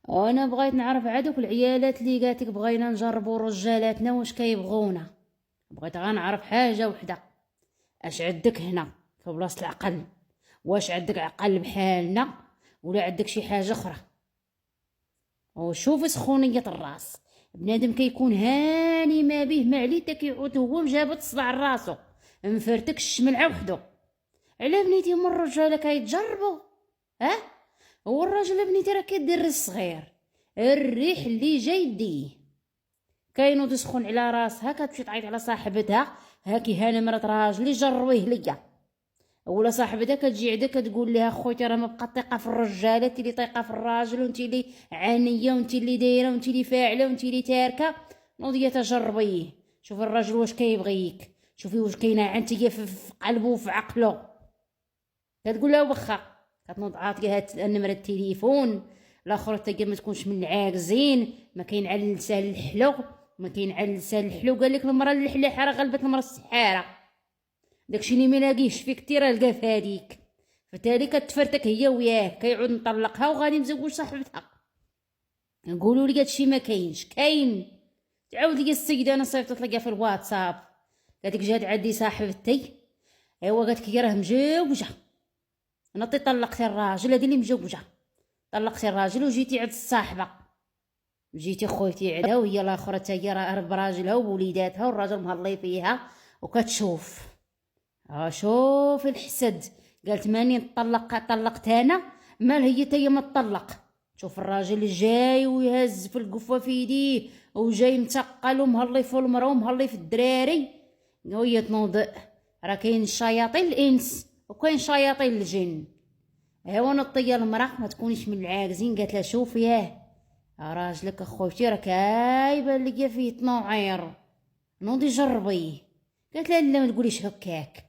وانا بغيت نعرف عادوك العيالات اللي قالتك بغينا نجربوا رجالاتنا واش كيبغونا. بغيت غير نعرف حاجه وحده، اش عندك هنا في بلاصه العقل؟ واش عندك عقل بحالنا ولا عندك شي حاجه اخرى؟ وشوف سخونيه الراس، بنادم كيكون هاني ما به ما عليه تا كيعود هو مجابط صداع راسو مفرتك الشمل وحدو. على بنيتي من الرجاله كيتجربوا؟ ها، هو الراجل بنيتي راه كيدير الصغير، الريح اللي جاي يديه كاينو تسخن على راسها كتمشي تعيط على صاحبتها هاكي هانه مرات راجلي جرويه ليا، ولا صاحبتها كتجي عندها كتقول لها خويتي راه ما بقات طيقه في الرجاله، انت اللي طايقه في الراجل وانت اللي عانيه وانت اللي دايره وانت اللي فاعله وانت اللي تاركه. نوضيه تجربيه، شوف الراجل واش كيبغيك، شوفي واش كاينه عنتيه في قلبه وفي عقله. كتقول لها واخا، كتنوض عاطيها نمره التليفون. الاخر حتى ما تكونش من العاكزين، ما كاين على لسان الحلو، ما كاين على لسان الحلو. قال لك المراه الحلاحه راه غلبت المراه السحاره، داكشي اللي ما لاقيش فيك تيرا لقى في هذيك. فتالي كتفرتك هي وياه، كيعود مطلقها وغادي مزوج صاحبتها. نقولوا لي هادشي ما كاينش، كاين. تعاود لي السيده انا صيفطت لها في الواتساب، قالت لك جات عندي صاحبتي، ايوا قالت لك راه مجوجه، انا طلقتي الراجل هذه اللي مجوجه، طلقتي الراجل وجيتي عند الصاحبه، جيتي خويتي عندها وهي الاخرى حتى هي راه براجلها ووليداتها والراجل مهلي فيها وكتشوف. شوف الحسد، قالت ماني طلقت انا، مال هي تاهي ما تطلق. شوف الراجل جاي ويهز في القفه في يديه وجاي متقل ومهلي في المرا ومهلي في الدراري، وهي تنوض. راه كاين شياطين الانس وكاين شياطين الجن. ايوا نطي المرا ما تكونيش من العاجزين. قالت لها شوف ياه راجلك اخوتي راه كايبان ليا فيه تنوعير، نوضي جربيه. قالت لها لا ما تقوليش هكاك،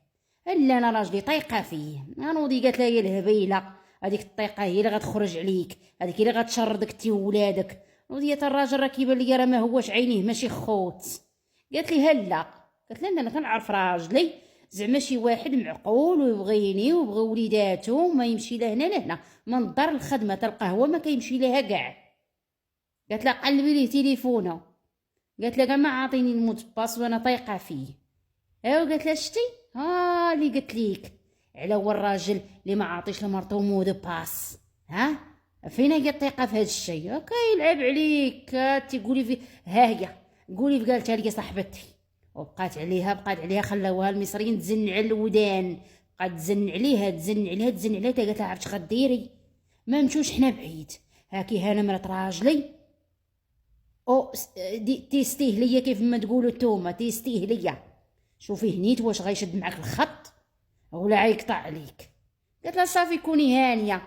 الا انا راجلي طايقه فيه. نوضي قالت لها هي الهبيله هذيك الطيقه هي اللي غتخرج عليك، هذيك اللي غتشردك تي ولادك. نوضي الراجل راه كيبان ليا راه ما هوش عينيه ماشي خوت. قالت لي هلا، قالت لها انا كنعرف راجلي زعما شي واحد معقول ويبغيني ويبغي وليداتو، ما يمشي لهنا لهنا من الدار الخدمه تا القهوه ما كيمشي لها كاع. قالت لها قلبي ليه تليفونه، قالت لها ما عاطيني المود باس وانا طايقه فيه. ايوا قالت لها شتي ها اللي قلت ليك على هو الراجل اللي ما عاطيش لمرتو مود باس. ها فين هي الثقه في هذا الشيء؟ هكا يلعب عليك تيقولي في ها هي قولي في قالتها لي صاحبتي وبقات عليها خلاوها المصريين تزن على الودان، بقات تزن عليها تا قالت لها عرفتي غديري ما نمشوش حنا بعيد، هاكي هانا مرات راجلي او تيستيه ليا كيف ما تقولوا نتوما تيستيه ليا، شوفي هنيت واش غيشد معاك الخط ولا غيقطع عليك. قالت لها صافي كوني هانيه،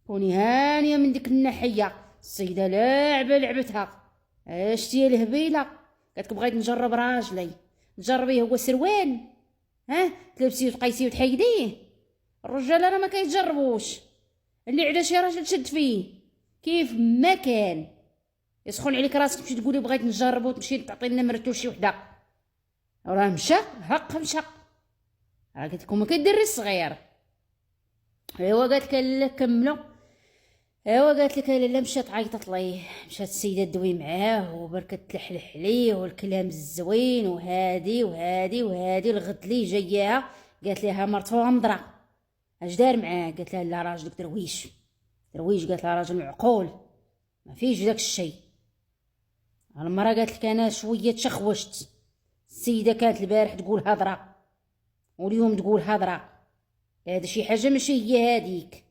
كوني هانيه من ديك الناحيه. السيده لاعبه لعبتها، شتي الهبيله. قالت بغيت نجرب راجلي، تجربيه هو سروال ها تلبسيه وتقيسيه وتحيديه. الرجال راه ما كيتجربوش، اللي عدا شي راجل تشد فيه كيف ما كان. يسخن عليك راسك تمشي تقولي بغيت نجرب وتمشي تعطي نمرتو لشي وحده، راه مشى هق مشى. راه قلت لكم ما كديري الصغير. ايوا قالت لك لا كملوا. ايوا قالت لك لا مشات عيطت ليه، مشات السيده دوي معاه وبركت تلحلح عليه والكلام الزوين وهادي الغد لي جاياها. قالت لها مرتو مضره اش دار معاه؟ قالت لها لا راجلك درويش. قالت لها راجل معقول ما فيش داك الشيء. المراه قالت لك انا شويه تشخوشت، السيده كانت البارح تقول هضره واليوم تقول هضره، هذا شي حاجه ماشي هي هذيك.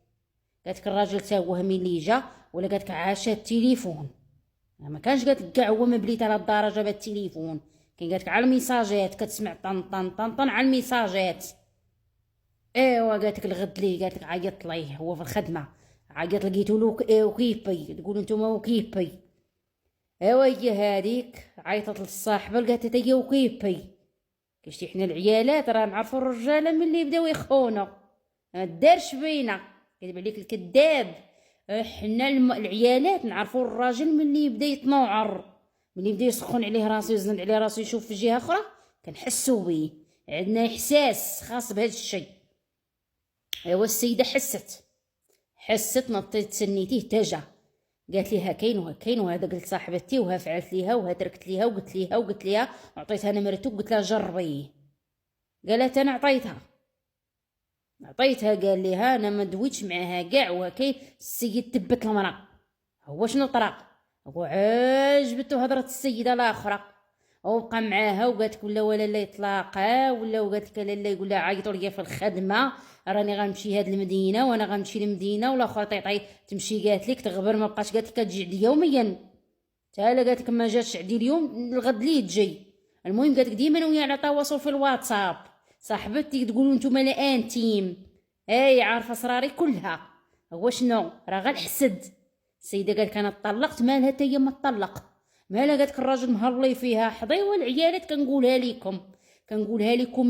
قالت الراجل تا هو ملي جا ولا قالت عاشا التليفون، ما كانش قالت كاع هو مبليت على الدرجه بالتليفون، كان قالت على الميساجات كتسمع طن طن طن طن على الميساجات. ايوا قالت الغد لي قالت عيط ليه هو في الخدمه، عيط لقيتو له وكيبي تقولوا نتوما وكيبي. ايوا هي هذيك عيطت للصاحبه قالت حتى هي وكيبي. كشتي حنا العيالات راه نعرفوا الرجاله ملي يبداو يخونوا، ما دارش بينا كذب عليك الكذاب. حنا العيالات نعرفوا الراجل ملي يبدا يتنوعر، ملي يبدا يسخن عليه راسو يزند عليه راسو يشوف في جهه اخرى كنحسوا بيه، عندنا احساس خاص بهذا الشيء. ايوا السيده حست نطيت تسنيتيه تجا، قالت لي ها كاين وها كاين، وهذا قلت صاحبتي وها فعلت ليها وها تركت ليها وقلت ليها وعطيتها نمرته وقلت لها جربي. قالت انا عطيتها قال لي ها انا ما دويتش معاها كاع، وها كاين السيد تبت المراه. هو شنو طرا؟ هو عجبته هضره السيده الاخرى وبقى معاها وقالت ولا لا يطلاقها وقالت لك لا يقول لها عيطوا ليا في الخدمه راني غنمشي هاد المدينه وانا غنمشي للمدينه، والاخرى طيطي تمشي قالت لك تغبر ما بقاش قالت لك كتجي عندي يوميا تا لا قالت لك ما جاتش عندي اليوم الغد لي تجي. المهم قالت لك ديما ويا على تواصل في الواتساب، صاحبتي تقولوا نتوما لا انتيم اي عارفه اسراري كلها. هو شنو راه غير الحسد. السيده قالت انا طلقت مالها تا هي ما تطلق، مالها قالت الراجل مهلي فيها حظي والعيالات كنقولها لكم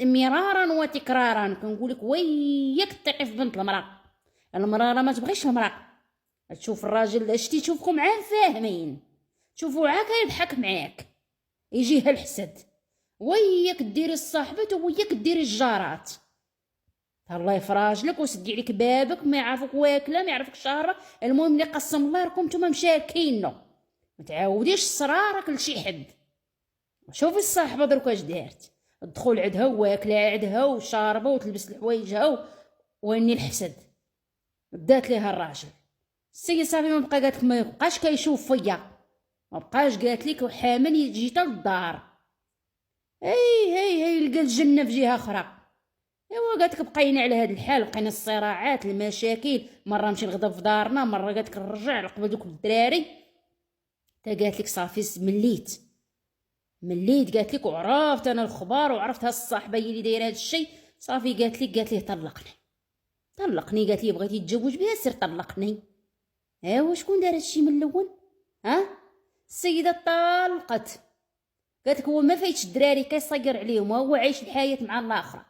مرارا وتكرارا، كنقول لك وياك تقي في بنت المراه راه ما تبغيش المراه تشوف الراجل شتي تشوفكم معاه فاهمين، تشوفوا عاك يضحك معاك يجيها الحسد، وياك ديري الصاحبات وياك ديري الجارات. الله يفراجلك وسدي عليك بابك ما يعرفك واكله ما يعرفك شهره. المهم اللي قسم الله راكم نتوما مشاركينو، ما تعاوديش صرارك لشي حد. شوفي الصاحبه درك اش دارت، الدخول عندها واكله عندها وشاربه وتلبس لحوايجها واني الحسد بدات ليها الراجل. السيد صافي ما بقى قالت لك ما بقاش كيشوف فيا، ما بقاش قالت لك وحامل يجي حتى للدار. هي لقى الجنه في جهه اخرى. ايوا قالت لك بقينا على هذا الحال، بقينا الصراعات المشاكل، مره نمشي نغدا في دارنا مره قالت لك نرجع على قبل دوك الدراري. تا قالت لك صافي مليت قالت لك وعرفت انا الخبار وعرفت ها الصاحبه هي اللي دايره هذا الشيء. صافي قالت ليه طلقني قالت لي بغيتي تتزوج بها سير طلقني. ايوا شكون دار هادشي من الاول؟ ها السيده طلقت قالت لك هو ما فايتش الدراري كيصير عليهم وهو عايش الحياه مع الاخرى.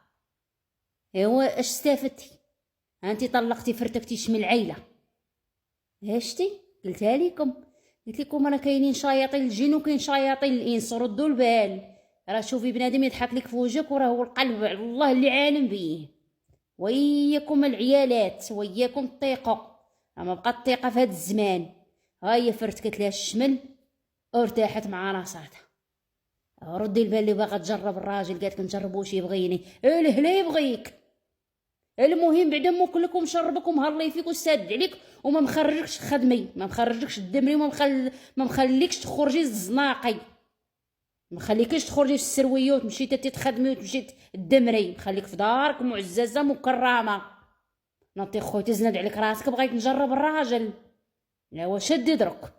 ايوا اش استفدتي؟ انت طلقتي فرتكتيش من العيله. شتي قلتها لكم، قلت لكم راه كاينين شياطين الجن وكاين شياطين الانس، ردوا البال. راه شوفي بنادم يضحك لك في وجهك وراه هو القلب الله اللي عالم بيه. وياكم العيالات وياكم الثقه، ما بقات الثقه في هذا الزمان. هاهي فرتكت لها الشمل وارتاحت مع راساتها. ردي البال اللي باغا تجرب الراجل قالت نجرب واش يبغيني. اله لا يبغيك، المهم بعدا مو كلكم شربك ومهلي فيك وساد عليك وما مخرجكش خدمي، ما مخرجكش الدمري ما مخليكش تخرجي الزناقي، ما مخليكيش تخرجي في السرويوت مشيتي تخدمي وتمشي الدمري، مخليك في دارك معززه مكرمه. نطي خويا تزند عليك راسك بغيت نجرب الراجل. لا واش شدي درك